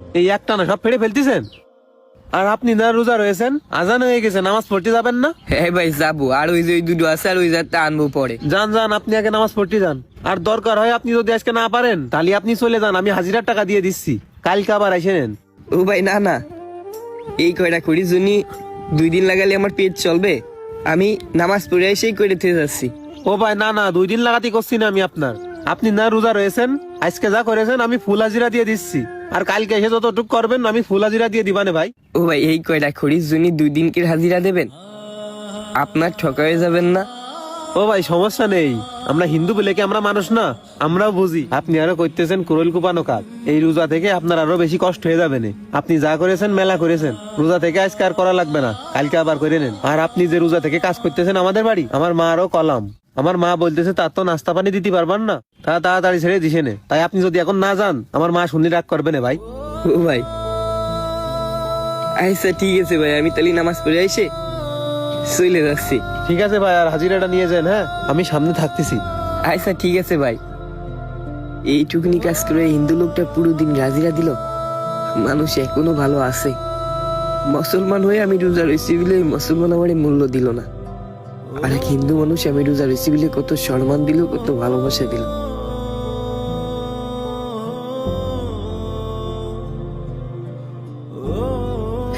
এই একটা না সব ফেড়ে ফেলতেছেন। আর আপনি না রোজা রয়েছেন, আজান হয়ে গেছে, নামাজ পড়তে যাবেন না? হ্যাঁ ভাই যাবো, আর ওই যে ওই দুটো আছে আর ওই যাতে আনবো পরে। যান যান, আপনি আগে নামাজ পড়তে যান। আর দরকার হয় আপনি যদি আজকে না পারেন তাহলে আপনি চলে যান, আমি হাজিরার টাকা দিয়ে দিচ্ছি, কালকে আবার এসে নেন। ও ভাই না না, এই কয়টা করি জন্য 2 দিন লাগালে আমার পেট চলবে? আমি নামাজ পড়ে এসেই করে থেকে যাচ্ছি। ও ভাই না না, 2 দিন লাগাতে করছি না আমি আপনার। আপনি না রোজা রয়েছেন, আজকে যা করেছেন আমি ফুল হাজিরা দিয়ে দিচ্ছি, আর কালকে এসে যতটুকু করবেন আমি ফুল হাজিরা দিয়ে দিবানে ভাই। ও ভাই এই কয়টা খড়ির জন্য 2 দিনকে হাজিরা দেবেন? আপনার ঠকা হয়ে যাবেন না? ও ভাই সমস্যা নেই, আমরা হিন্দু বলে কি আমরা মানুষ না? আমরাও বুঝি। আপনি আরো করতেছেন কুরল কুপানো কাজ, এই রোজা থেকে আপনার আরো বেশি কষ্ট হয়ে যাবে না। আপনি যা করেছেন মেলা করেছেন, রোজা থেকে আজকে আর করা লাগবে না, কালকে আবার করে নেন। আর আপনি যে রোজা থেকে কাজ করতেছেন আমাদের বাড়ি, আমার মা আরো কলাম, আমার মা বলতেছে তার তো নাস্তা পানি দিতে পারবেন না, তা তাড়াতাড়ি ছেড়ে দিছে নে। তাই আপনি যদি এখন না যান আমার মা শুনলে রাগ করবে না ভাই। ও ভাই আচ্ছা ঠিক আছে ভাই, আমি তাহলে নামাজ পড়ে এসে চলে যাচ্ছি। ঠিক আছে ভাই, আর হাজিরাটা নিয়ে যান। হ্যাঁ আমি সামনে থাকতেছি। আচ্ছা ঠিক আছে ভাই। এইটুকুনি কাজ করে হিন্দু লোকটা পুরো দিন হাজিরা দিল, মানুষ এখনো ভালো আছে। মুসলমান হয়ে আমি রোজা রয়েছি বলে মুসলমান আমার মূল্য দিল না, আর এক হিন্দু মানুষ আমি রোজা রয়েছি বলে কত সম্মান দিল, কত ভালোবাসা দিল।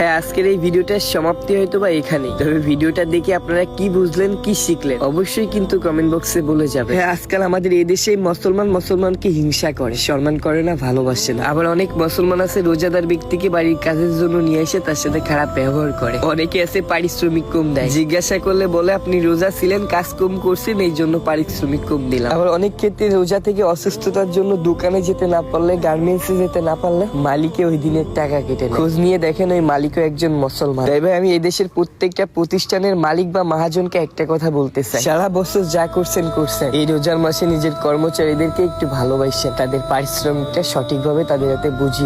হ্যাঁ আজকের এই ভিডিওটার সমাপ্তি হয়তো বা এখানেই। তবে ভিডিওটা দেখে আপনারা কি বুঝলেন, কি শিখলেন অবশ্যই কিন্তু কমেন্ট বক্সে বলে যাবেন। হ্যাঁ আজকাল আমাদের এই দেশে মুসলমানকে হিংসা করে, সম্মান করে না, ভালোবাসে না। আবার অনেক মুসলমান আছে রোজাদার ব্যক্তিকে বাড়ির কাজের জন্য নিয়ে এসে তার সাথে খারাপ ব্যবহার করে। অনেকে আছে পারিশ্রমিক কম দেয়, জিজ্ঞাসা করলে বলে আপনি রোজা ছিলেন, কাজ কম করছেন, এই জন্য পারিশ্রমিক কম দিলাম। আবার অনেক ক্ষেত্রে রোজা থেকে অসুস্থতার জন্য দোকানে যেতে না পারলে, গার্মেন্টসে যেতে না পারলে মালিকে ওই দিনের টাকা কেটে নেয়। খোঁজ নিয়ে দেখেন ওই মালিকও একজন মুসলমান। তাই ভাই আমি এই দেশের প্রত্যেকটা প্রতিষ্ঠানের মালিক বা মহাজনকে একটা কথা বলতে চাই, সারা বছর যা করছেন, এই রোজার মাসে নিজের কর্মচারীদেরকে একটু ভালোবাসেন, তাদের পারিশ্রমিকটা সঠিকভাবে তাদের হাতে বুঝিয়ে